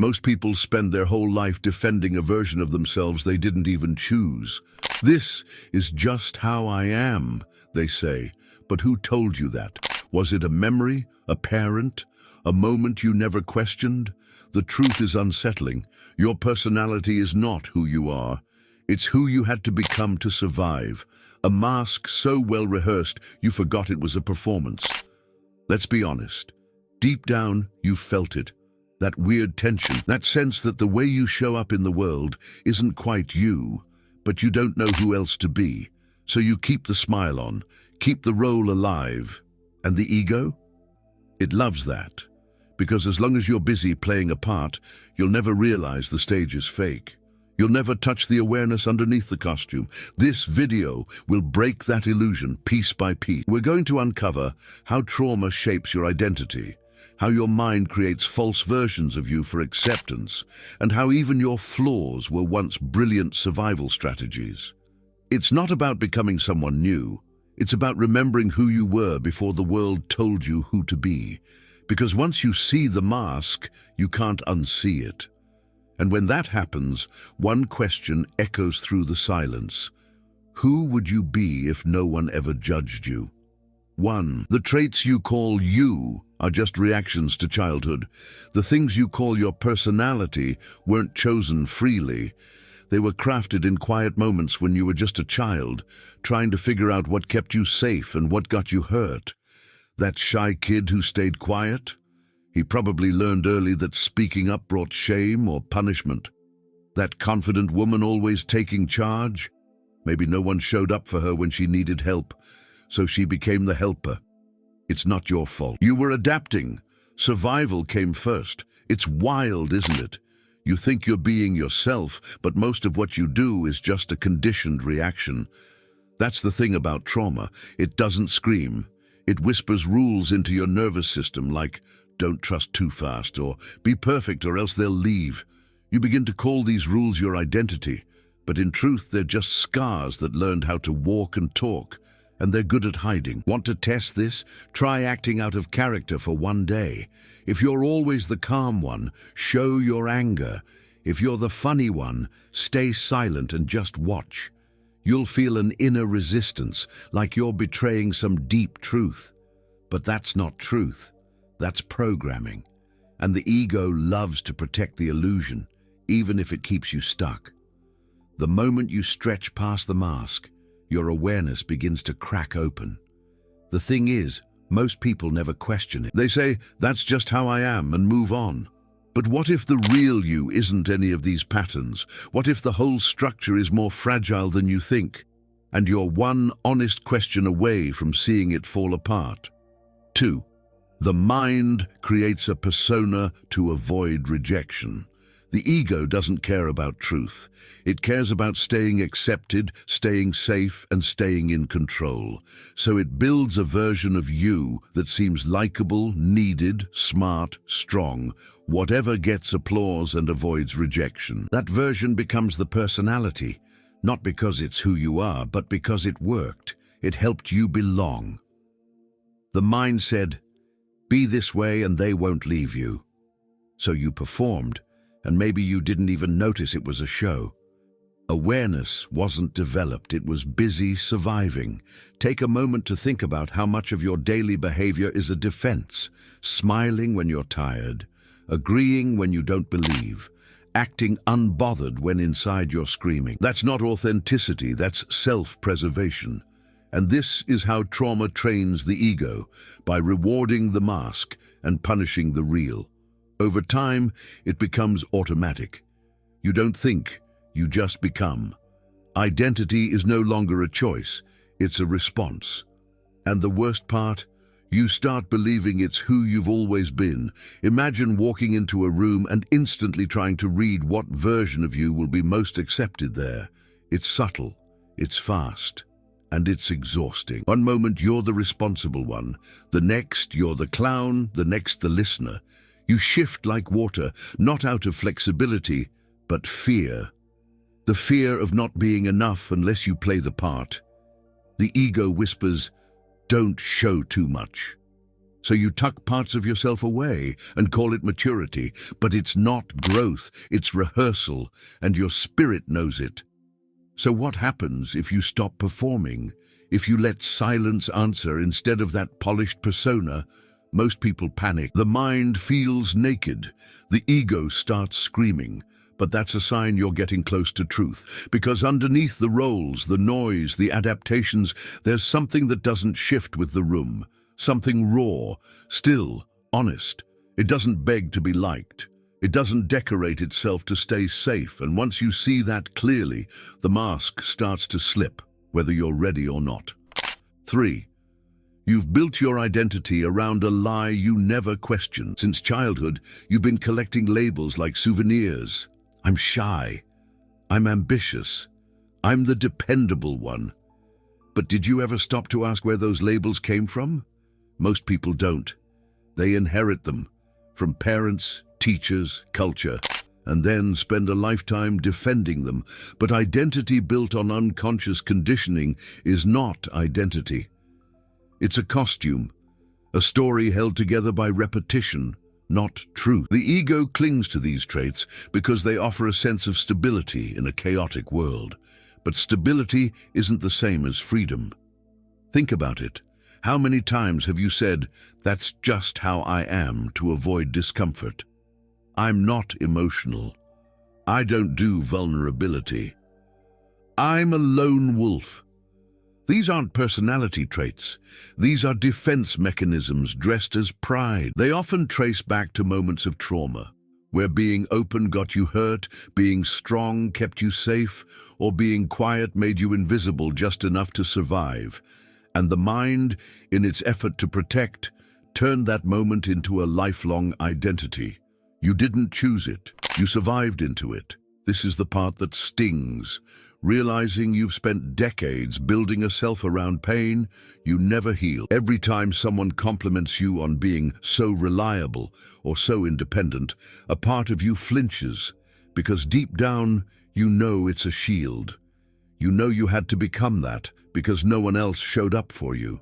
Most people spend their whole life defending a version of themselves they didn't even choose. This is just how I am, they say. But who told you that? Was it a memory, a parent, a moment you never questioned? The truth is unsettling. Your personality is not who you are. It's who you had to become to survive. A mask so well rehearsed you forgot it was a performance. Let's be honest. Deep down, you felt it. That weird tension, that sense that the way you show up in the world isn't quite you, but you don't know who else to be. So you keep the smile on, keep the role alive. And the ego? It loves that. Because as long as you're busy playing a part, you'll never realize the stage is fake. You'll never touch the awareness underneath the costume. This video will break that illusion piece by piece. We're going to uncover how trauma shapes your identity, how your mind creates false versions of you for acceptance, and how even your flaws were once brilliant survival strategies. It's not about becoming someone new. It's about remembering who you were before the world told you who to be. Because once you see the mask, you can't unsee it. And when that happens, one question echoes through the silence. Who would you be if no one ever judged you? 1. The traits you call you are just reactions to childhood. The things you call your personality weren't chosen freely. They were crafted in quiet moments when you were just a child, trying to figure out what kept you safe and what got you hurt. That shy kid who stayed quiet? He probably learned early that speaking up brought shame or punishment. That confident woman always taking charge? Maybe no one showed up for her when she needed help, so she became the helper. It's not your fault. You were adapting. Survival came first. It's wild, isn't it? You think you're being yourself, but most of what you do is just a conditioned reaction. That's the thing about trauma. It doesn't scream. It whispers rules into your nervous system like, don't trust too fast, or be perfect or else they'll leave. You begin to call these rules your identity, but in truth they're just scars that learned how to walk and talk, and they're good at hiding. Want to test this? Try acting out of character for one day. If you're always the calm one, show your anger. If you're the funny one, stay silent and just watch. You'll feel an inner resistance, like you're betraying some deep truth. But that's not truth. That's programming. And the ego loves to protect the illusion, even if it keeps you stuck. The moment you stretch past the mask, your awareness begins to crack open. The thing is, most people never question it. They say, that's just how I am, and move on. But what if the real you isn't any of these patterns? What if the whole structure is more fragile than you think, and you're one honest question away from seeing it fall apart? 2. The mind creates a persona to avoid rejection. The ego doesn't care about truth. It cares about staying accepted, staying safe, and staying in control. So it builds a version of you that seems likable, needed, smart, strong, whatever gets applause and avoids rejection. That version becomes the personality, not because it's who you are, but because it worked. It helped you belong. The mind said, be this way and they won't leave you. So you performed, and maybe you didn't even notice it was a show. Awareness wasn't developed, it was busy surviving. Take a moment to think about how much of your daily behavior is a defense, smiling when you're tired, agreeing when you don't believe, acting unbothered when inside you're screaming. That's not authenticity, that's self-preservation. And this is how trauma trains the ego, by rewarding the mask and punishing the real. Over time, it becomes automatic. You don't think, you just become. Identity is no longer a choice, it's a response. And the worst part? You start believing it's who you've always been. Imagine walking into a room and instantly trying to read what version of you will be most accepted there. It's subtle, it's fast, and it's exhausting. One moment you're the responsible one, the next you're the clown, the next the listener. You shift like water, not out of flexibility, but fear. The fear of not being enough unless you play the part. The ego whispers, don't show too much. So you tuck parts of yourself away and call it maturity, but it's not growth, it's rehearsal, and your spirit knows it. So what happens if you stop performing? If you let silence answer instead of that polished persona? Most people panic. The mind feels naked. The ego starts screaming. But that's a sign you're getting close to truth. Because underneath the roles, the noise, the adaptations, there's something that doesn't shift with the room. Something raw, still, honest. It doesn't beg to be liked. It doesn't decorate itself to stay safe. And once you see that clearly, the mask starts to slip, whether you're ready or not. 3. You've built your identity around a lie you never questioned. Since childhood, you've been collecting labels like souvenirs. I'm shy. I'm ambitious. I'm the dependable one. But did you ever stop to ask where those labels came from? Most people don't. They inherit them from parents, teachers, culture, and then spend a lifetime defending them. But identity built on unconscious conditioning is not identity. It's a costume, a story held together by repetition, not truth. The ego clings to these traits because they offer a sense of stability in a chaotic world. But stability isn't the same as freedom. Think about it. How many times have you said, "That's just how I am," to avoid discomfort? I'm not emotional. I don't do vulnerability. I'm a lone wolf. These aren't personality traits. These are defense mechanisms dressed as pride. They often trace back to moments of trauma, where being open got you hurt, being strong kept you safe, or being quiet made you invisible just enough to survive. And the mind, in its effort to protect, turned that moment into a lifelong identity. You didn't choose it. You survived into it. This is the part that stings. Realizing you've spent decades building a self around pain you never heal. Every time someone compliments you on being so reliable or so independent, a part of you flinches, because deep down you know it's a shield. You know you had to become that because no one else showed up for you.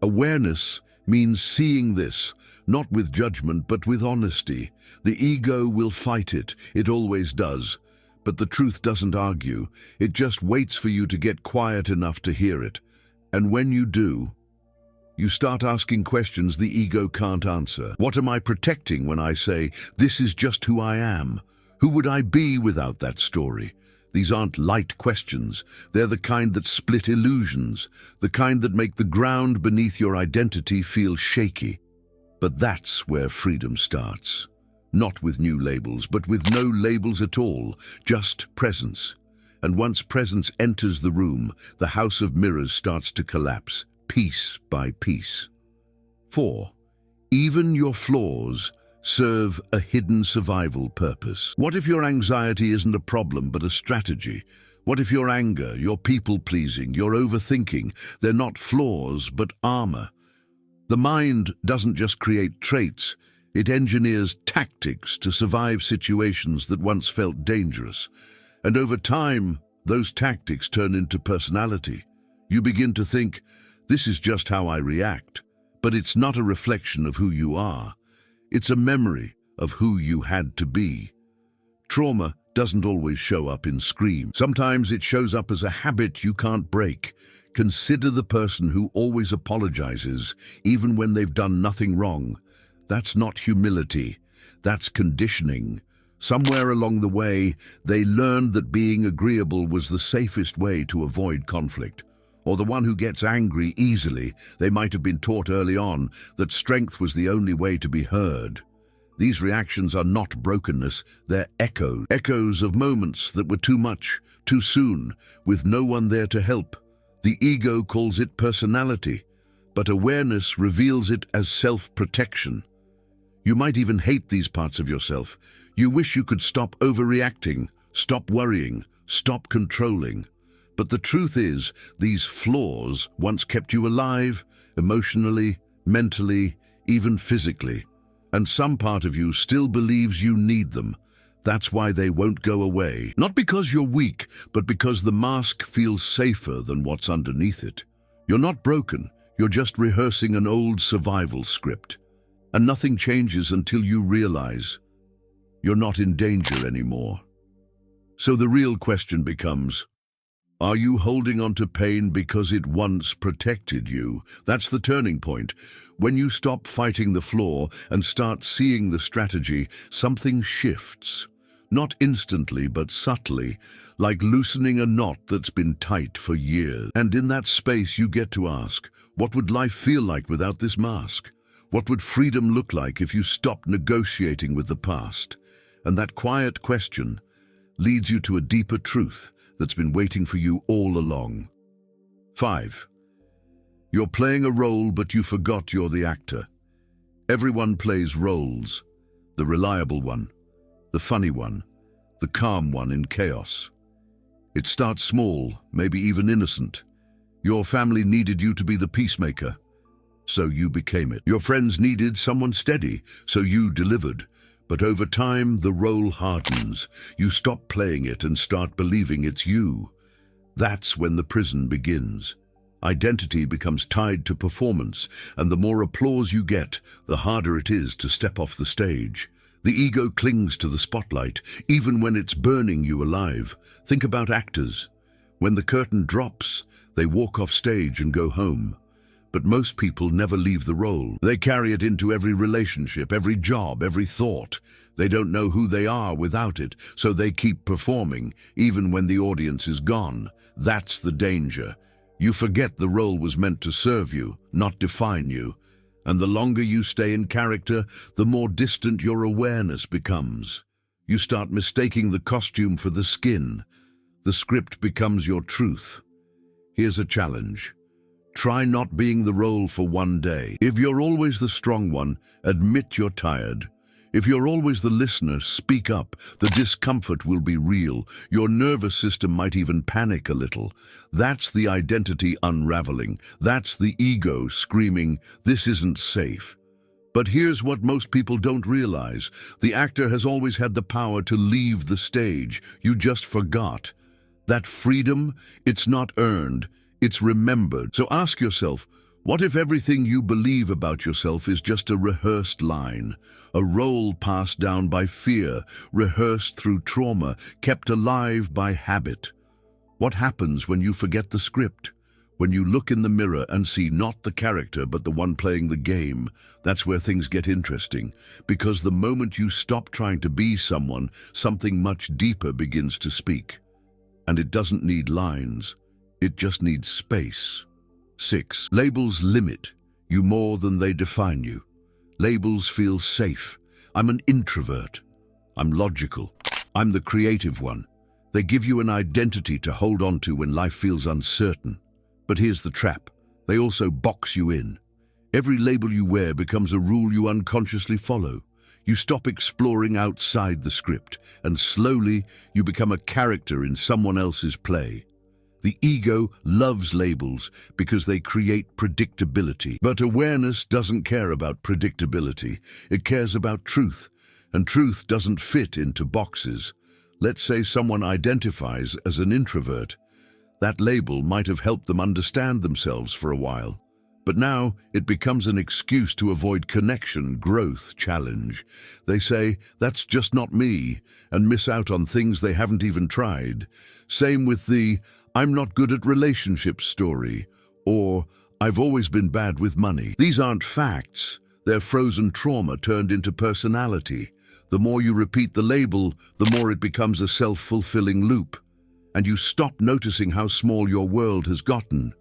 Awareness means seeing this, not with judgment but with honesty. The ego will fight it. It always does. But the truth doesn't argue. It just waits for you to get quiet enough to hear it. And when you do, you start asking questions the ego can't answer. What am I protecting when I say, "This is just who I am"? Who would I be without that story? These aren't light questions. They're the kind that split illusions, the kind that make the ground beneath your identity feel shaky. But that's where freedom starts. Not with new labels, but with no labels at all, just presence. And once presence enters the room, the house of mirrors starts to collapse, piece by piece. 4. Even your flaws serve a hidden survival purpose. What if your anxiety isn't a problem but a strategy? What if your anger, your people-pleasing, your overthinking, they're not flaws but armor? The mind doesn't just create traits, it engineers tactics to survive situations that once felt dangerous. And over time, those tactics turn into personality. You begin to think, "This is just how I react." But it's not a reflection of who you are. It's a memory of who you had to be. Trauma doesn't always show up in screams. Sometimes it shows up as a habit you can't break. Consider the person who always apologizes, even when they've done nothing wrong. That's not humility. That's conditioning. Somewhere along the way, they learned that being agreeable was the safest way to avoid conflict. Or the one who gets angry easily, they might have been taught early on that strength was the only way to be heard. These reactions are not brokenness, they're echoes. Echoes of moments that were too much, too soon, with no one there to help. The ego calls it personality, but awareness reveals it as self-protection. You might even hate these parts of yourself. You wish you could stop overreacting, stop worrying, stop controlling. But the truth is, these flaws once kept you alive, emotionally, mentally, even physically. And some part of you still believes you need them. That's why they won't go away. Not because you're weak, but because the mask feels safer than what's underneath it. You're not broken, You're just rehearsing an old survival script. And nothing changes until you realize you're not in danger anymore. So the real question becomes, are you holding on to pain because it once protected you? That's the turning point. When you stop fighting the flaw and start seeing the strategy, something shifts. Not instantly, but subtly, like loosening a knot that's been tight for years. And in that space you get to ask, what would life feel like without this mask? What would freedom look like if you stopped negotiating with the past? And that quiet question leads you to a deeper truth that's been waiting for you all along. 5. You're playing a role, but you forgot you're the actor. Everyone plays roles. The reliable one, the funny one, the calm one in chaos. It starts small, maybe even innocent. Your family needed you to be the peacemaker, so you became it. Your friends needed someone steady, so you delivered. But over time, the role hardens. You stop playing it and start believing it's you. That's when the prison begins. Identity becomes tied to performance, and the more applause you get, the harder it is to step off the stage. The ego clings to the spotlight, even when it's burning you alive. Think about actors. When the curtain drops, they walk off stage and go home. But most people never leave the role. They carry it into every relationship, every job, every thought. They don't know who they are without it, so they keep performing, even when the audience is gone. That's the danger. You forget the role was meant to serve you, not define you. And the longer you stay in character, the more distant your awareness becomes. You start mistaking the costume for the skin. The script becomes your truth. Here's a challenge. Try not being the role for one day. If you're always the strong one, admit you're tired. If you're always the listener, speak up. The discomfort will be real. Your nervous system might even panic a little. That's the identity unraveling. That's the ego screaming, "This isn't safe." But here's what most people don't realize. The actor has always had the power to leave the stage. You just forgot. That freedom, it's not earned. It's remembered. So ask yourself, what if everything you believe about yourself is just a rehearsed line, a role passed down by fear, rehearsed through trauma, kept alive by habit? What happens when you forget the script? When you look in the mirror and see not the character but the one playing the game, that's where things get interesting. Because the moment you stop trying to be someone, something much deeper begins to speak. And it doesn't need lines. It just needs space. 6. Labels limit you more than they define you. Labels feel safe. I'm an introvert. I'm logical. I'm the creative one. They give you an identity to hold on to when life feels uncertain. But here's the trap. They also box you in. Every label you wear becomes a rule you unconsciously follow. You stop exploring outside the script, and slowly you become a character in someone else's play. The ego loves labels because they create predictability. But awareness doesn't care about predictability. It cares about truth, and truth doesn't fit into boxes. Let's say someone identifies as an introvert. That label might have helped them understand themselves for a while. But now it becomes an excuse to avoid connection, growth, challenge. They say, "That's just not me," and miss out on things they haven't even tried. Same with the "I'm not good at relationships" story, or "I've always been bad with money." These aren't facts. They're frozen trauma turned into personality. The more you repeat the label, the more it becomes a self-fulfilling loop. And you stop noticing how small your world has gotten.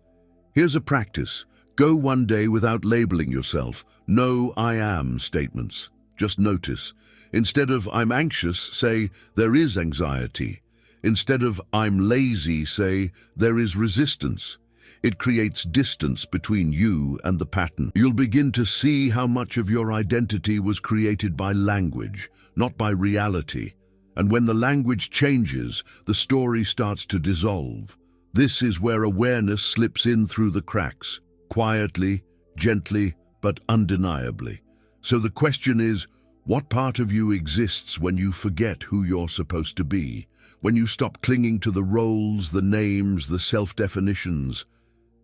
Here's a practice. Go one day without labeling yourself. No "I am" statements. Just notice. Instead of "I'm anxious," say "There is anxiety." Instead of "I'm lazy," say "There is resistance." It creates distance between you and the pattern. You'll begin to see how much of your identity was created by language, not by reality. And when the language changes, the story starts to dissolve. This is where awareness slips in through the cracks. Quietly, gently, but undeniably. So the question is, what part of you exists when you forget who you're supposed to be? When you stop clinging to the roles, the names, the self-definitions?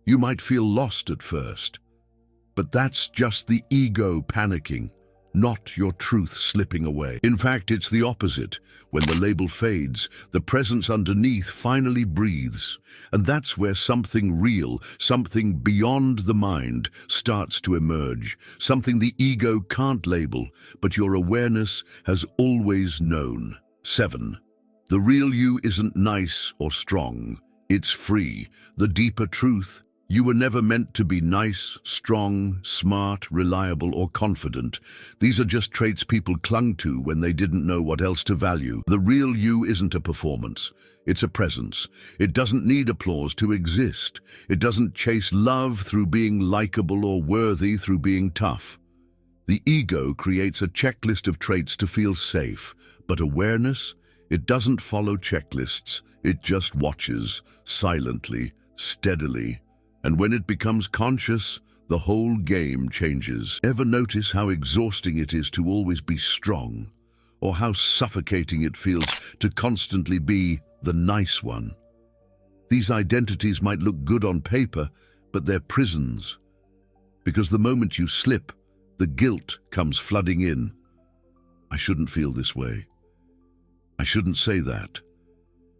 You might feel lost at first, but that's just the ego panicking, not your truth slipping away. In fact, it's the opposite. When the label fades, the presence underneath finally breathes. And that's where something real, something beyond the mind, starts to emerge. Something the ego can't label, but your awareness has always known. 7. The real you isn't nice or strong. It's free. The deeper truth: you were never meant to be nice, strong, smart, reliable, or confident. These are just traits people clung to when they didn't know what else to value. The real you isn't a performance. It's a presence. It doesn't need applause to exist. It doesn't chase love through being likable or worthy through being tough. The ego creates a checklist of traits to feel safe, but awareness, it doesn't follow checklists. It just watches, silently, steadily. And when it becomes conscious, the whole game changes. Ever notice how exhausting it is to always be strong? Or how suffocating it feels to constantly be the nice one? These identities might look good on paper, but they're prisons. Because the moment you slip, the guilt comes flooding in. I shouldn't feel this way. I shouldn't say that.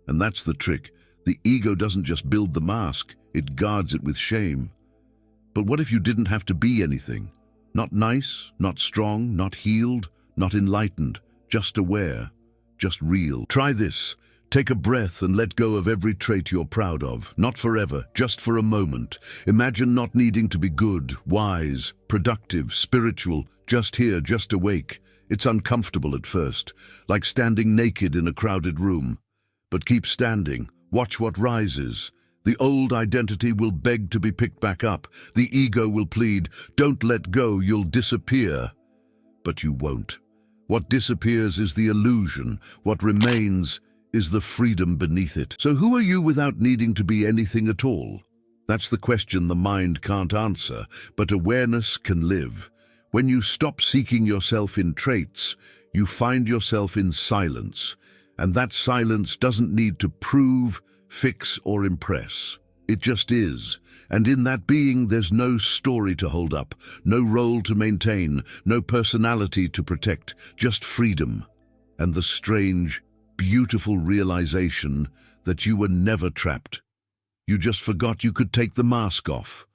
And that's the trick. The ego doesn't just build the mask, it guards it with shame. But what if you didn't have to be anything? Not nice, not strong, not healed, not enlightened, just aware, just real. Try this. Take a breath and let go of every trait you're proud of. Not forever, just for a moment. Imagine not needing to be good, wise, productive, spiritual, just here, just awake. It's uncomfortable at first, like standing naked in a crowded room. But keep standing. Watch what rises. The old identity will beg to be picked back up. The ego will plead, don't let go, you'll disappear. But you won't. What disappears is the illusion. What remains is the freedom beneath it. So who are you without needing to be anything at all? That's the question the mind can't answer, but awareness can live. When you stop seeking yourself in traits, you find yourself in silence. And that silence doesn't need to prove, fix, or impress. It just is. And in that being, there's no story to hold up, no role to maintain, no personality to protect, just freedom. And the strange, beautiful realization that you were never trapped. You just forgot you could take the mask off.